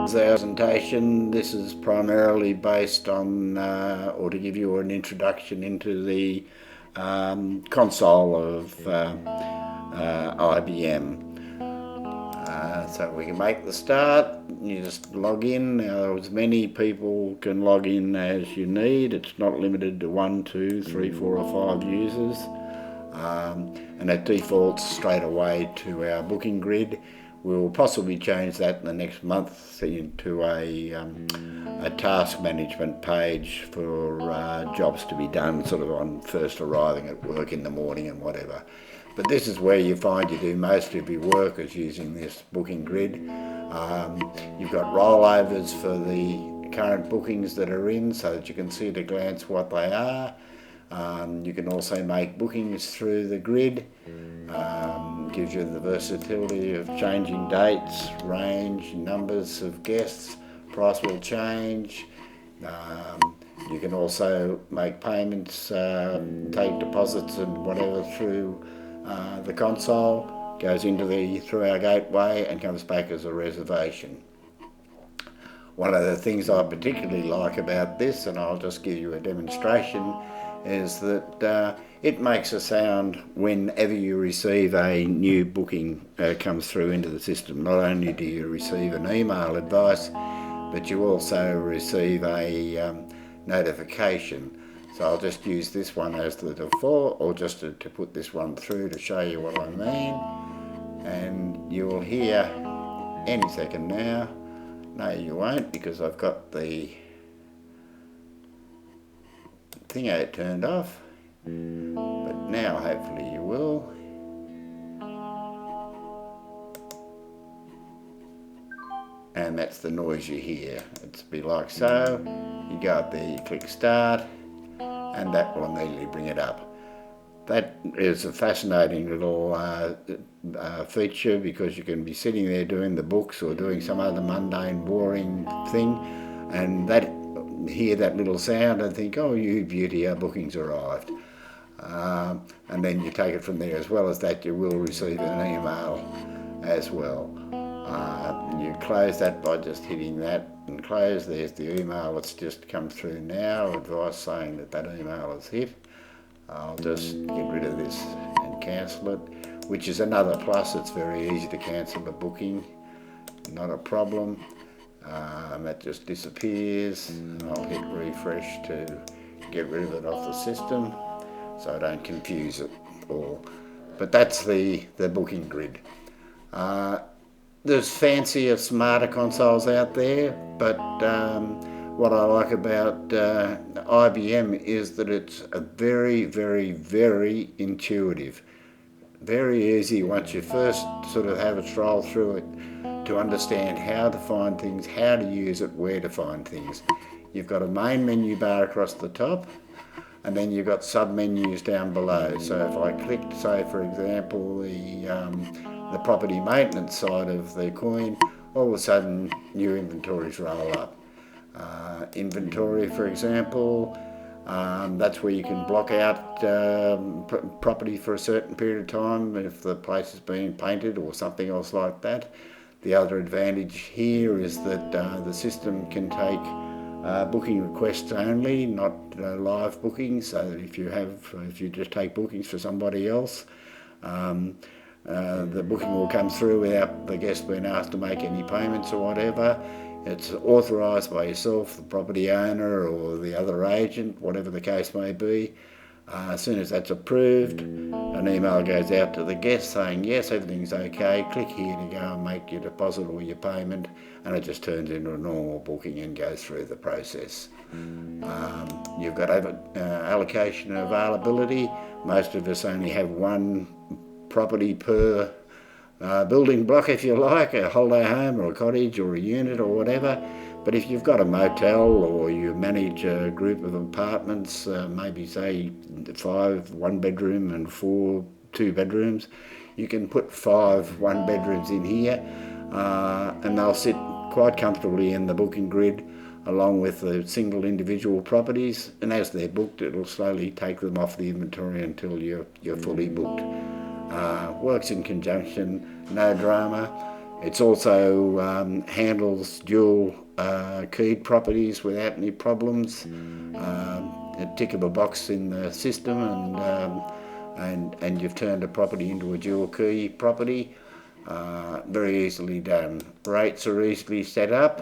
begins our presentation. This is primarily based on, or to give you an introduction into the console of IBM. So we can make the start. You just log in. Now, as many people can log in as you need. It's not limited to 1, 2, 3, 4 or 5 users. And it defaults straight away to our booking grid. We'll possibly change that in the next month into a task management page for jobs to be done sort of on first arriving at work in the morning and whatever. But this is where you find you do most of your work is using this booking grid. You've got rollovers for the current bookings that are in so that you can see at a glance what they are. You can also make bookings through the grid. Gives you the versatility of changing dates, range, numbers of guests, price will change. You can also make payments, take deposits and whatever through the console, goes through our gateway and comes back as a reservation. One of the things I particularly like about this, and I'll just give you a demonstration, is that it makes a sound whenever you receive a new booking comes through into the system. Not only do you receive an email advice, but you also receive a notification. So I'll just use this one as the default, or just to put this one through to show you what I mean. And you will hear any second now. No, you won't, because I've got the thing turned off, but now hopefully you will. And that's the noise you hear. It's be like so. You go up there, you click start, and that will immediately bring it up. That is a fascinating little feature, because you can be sitting there doing the books or doing some other mundane, boring thing, and hear that little sound and think, oh, you beauty, our booking's arrived. And then you take it from there. As well as that, you will receive an email as well. You close that by just hitting that and close. There's the email that's just come through now, advice saying that email is hit. I'll just get rid of this and cancel it, which is another plus. It's very easy to cancel a booking, not a problem. That just disappears. I'll hit refresh to get rid of it off the system so I don't confuse it all. But that's the booking grid. There's fancier, smarter consoles out there, but what I like about IBM is that it's a very, very, very intuitive. Very easy once you first sort of have a stroll through it to understand how to find things, how to use it, where to find things. You've got a main menu bar across the top, and then you've got sub-menus down below. So if I clicked, say for example, the property maintenance side of the coin, all of a sudden new inventories roll up. Inventory, for example, that's where you can block out property for a certain period of time if the place is being painted or something else like that. The other advantage here is that the system can take booking requests only, not live bookings, so that if you just take bookings for somebody else, the booking will come through without the guest being asked to make any payments or whatever. It's authorised by yourself, the property owner or the other agent, whatever the case may be. As soon as that's approved, an email goes out to the guest saying, yes, everything's okay, click here to go and make your deposit or your payment, and it just turns into a normal booking and goes through the process. You've got allocation and availability. Most of us only have one property per building block, if you like, a holiday home or a cottage or a unit or whatever. But if you've got a motel or you manage a group of apartments, maybe say 5 one-bedroom and 4 two-bedrooms, you can put 5 one-bedrooms in here and they'll sit quite comfortably in the booking grid along with the single individual properties, and as they're booked it'll slowly take them off the inventory until you're fully booked. Works in conjunction, no drama. It's also handles dual keyed properties without any problems. A tick of a box in the system, and you've turned a property into a dual key property. Very easily done. Rates are easily set up.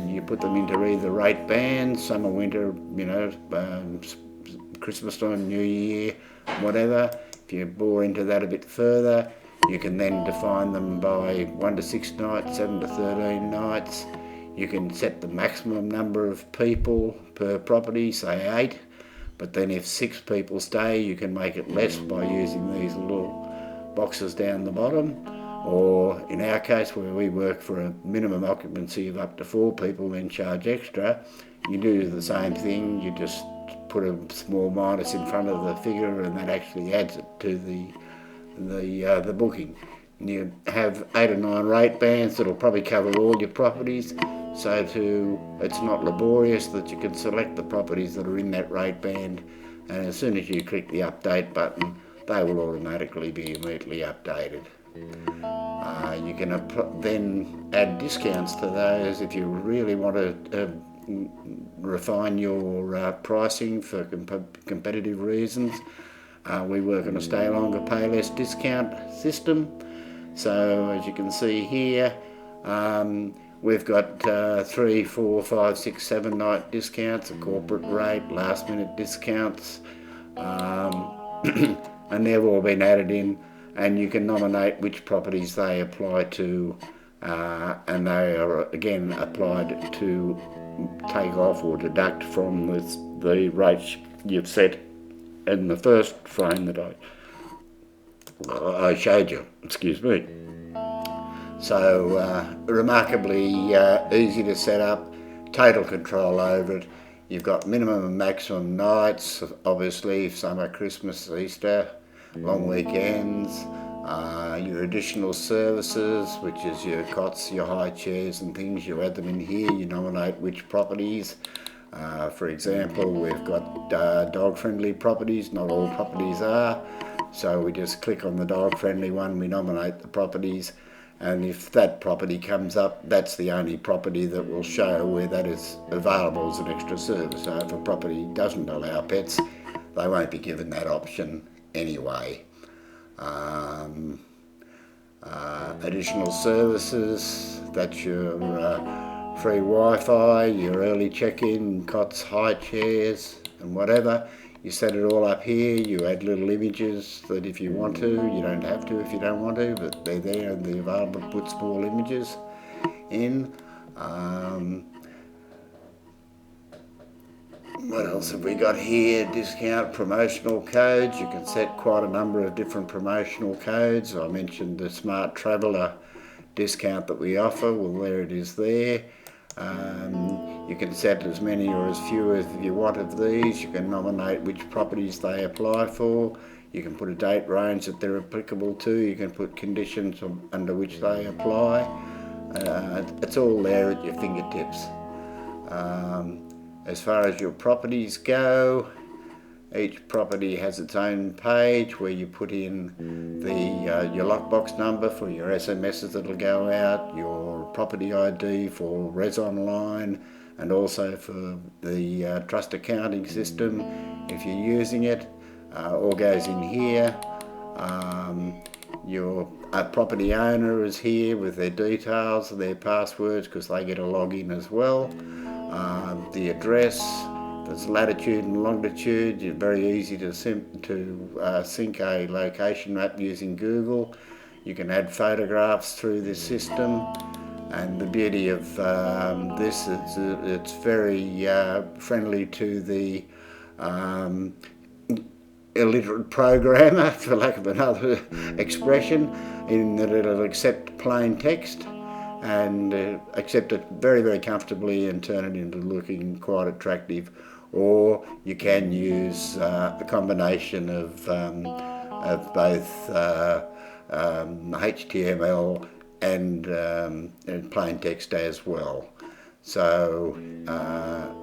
You put them into either rate bands, summer, winter, Christmas time, New Year, whatever. If you bore into that a bit further, you can then define them by 1 to 6 nights, 7 to 13 nights. You can set the maximum number of people per property, say 8. But then if 6 people stay, you can make it less by using these little boxes down the bottom. Or in our case, where we work for a minimum occupancy of up to 4 people, then charge extra, you do the same thing. You just put a small minus in front of the figure, and that actually adds it to the booking. And you have 8 or 9 rate bands that'll probably cover all your properties, so it's not laborious, that you can select the properties that are in that rate band, and as soon as you click the update button, they will automatically be immediately updated. You can then add discounts to those if you really want to refine your pricing for competitive reasons. We work on a stay longer, pay less discount system. So as you can see here, we've got 3, 4, 5, 6, 7 night discounts, a corporate rate, last minute discounts, and they've all been added in, and you can nominate which properties they apply to, and they are again applied to take off or deduct from the rates you've set in the first frame that I showed you, excuse me. So remarkably easy to set up, total control over it. You've got minimum and maximum nights, obviously, summer, Christmas, Easter, long weekends, your additional services, which is your cots, your high chairs and things, you add them in here, you nominate which properties. For example, we've got dog-friendly properties, not all properties are, so we just click on the dog-friendly one, we nominate the properties, and if that property comes up, that's the only property that will show where that is available as an extra service. So if a property doesn't allow pets, they won't be given that option anyway. Additional services, that's your free Wi-Fi, your early check-in, cots, high chairs and whatever. You set it all up here, you add little images that if you want to, you don't have to if you don't want to, but they're there and they're available to put small images in. What else have we got here? Discount, promotional codes. You can set quite a number of different promotional codes. I mentioned the Smart Traveller discount that we offer. Well, there it is there. You can set as many or as few as you want of these. You can nominate which properties they apply for. You can put a date range that they're applicable to. You can put conditions under which they apply. It's all there at your fingertips. As far as your properties go, each property has its own page where you put in your lockbox number for your SMSs that'll go out, your property ID for Res Online, and also for the trust accounting system if you're using it. All goes in here. Your property owner is here with their details, their passwords, because they get a login as well. The address, there's latitude and longitude. It's very easy to sync a location map using Google. You can add photographs through this system, and the beauty of this is it's very friendly to the illiterate programmer, for lack of another expression, in that it'll accept plain text and accept it very, very comfortably and turn it into looking quite attractive. Or you can use a combination of both HTML and plain text as well. So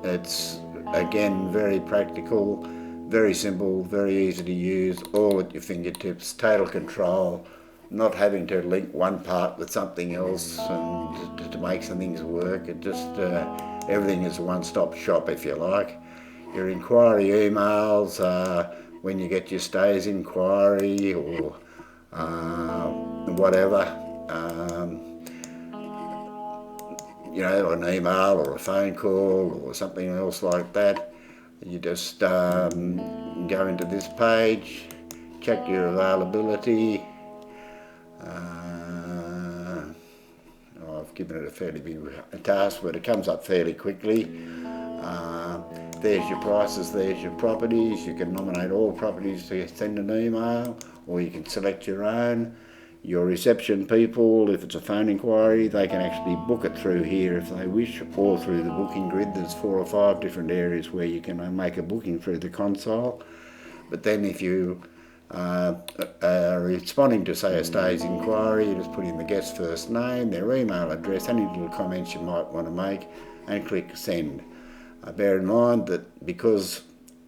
it's again very practical, very simple, very easy to use, all at your fingertips, total control not having to link one part with something else and to make some things work. It just everything is a one-stop shop, if you like. Your inquiry emails, when you get your stays inquiry or whatever, you know, an email or a phone call or something else like that. You just go into this page, check your availability. I've given it a fairly big task, but it comes up fairly quickly. There's your prices, there's your properties. You can nominate all properties to send an email, or you can select your own. Your reception people, if it's a phone inquiry, they can actually book it through here if they wish, or through the booking grid. There's 4 or 5 different areas where you can make a booking through the console. But then if you responding to, say, a stays inquiry, you just put in the guest's first name, their email address, any little comments you might want to make, and click send. Bear in mind that because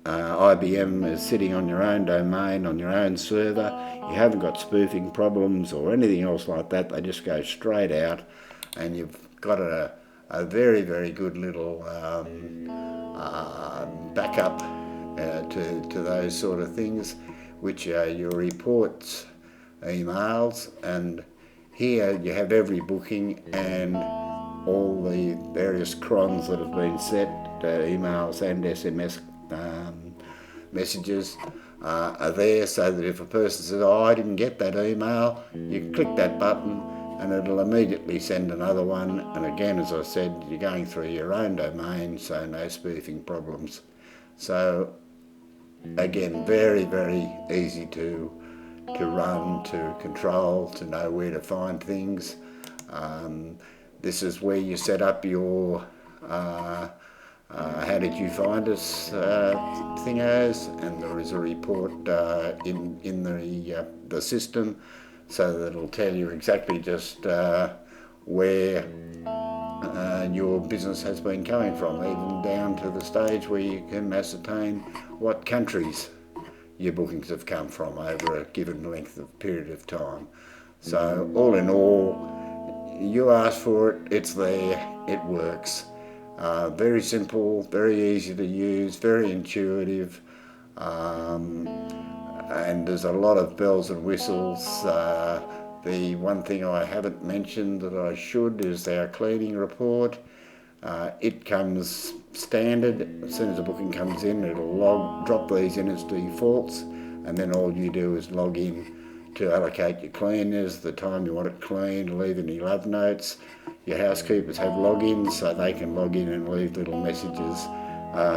IBM is sitting on your own domain, on your own server, you haven't got spoofing problems or anything else like that. They just go straight out, and you've got a very, very good little backup to those sort of things, which are your reports, emails, and here you have every booking and all the various crons that have been set, emails and SMS messages are there, so that if a person says, oh, I didn't get that email, you can click that button and it'll immediately send another one. And again, as I said, you're going through your own domain, so no spoofing problems. So again, very, very easy to run, to control, to know where to find things. This is where you set up your how did you find us thingos, and there is a report in the system, so that it'll tell you exactly just where your business has been coming from, even down to the stage where you can ascertain what countries your bookings have come from over a given length of period of time. So all in all, you ask for it, it's there, it works. Very simple, very easy to use, very intuitive, and there's a lot of bells and whistles. The one thing I haven't mentioned that I should is our cleaning report. It comes standard. As soon as a booking comes in, it'll drop these in as defaults, and then all you do is log in to allocate your cleaners, the time you want it cleaned, leave any love notes. Your housekeepers have logins, so they can log in and leave little messages.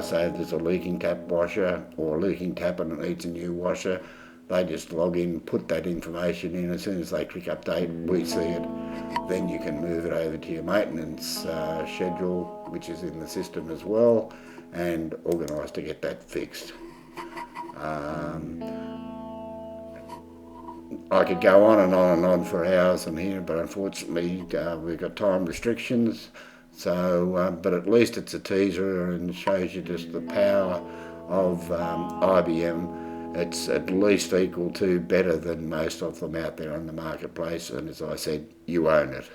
Say there's a leaking tap washer or a leaking tap and it needs a new washer. They just log in, put that information in. As soon as they click update, we see it. Then you can move it over to your maintenance schedule, which is in the system as well, and organise to get that fixed. I could go on and on and on for hours on here, but unfortunately we've got time restrictions. So, but at least it's a teaser and shows you just the power of IBM. It's at least equal to, better than most of them out there on the marketplace, and as I said, you own it.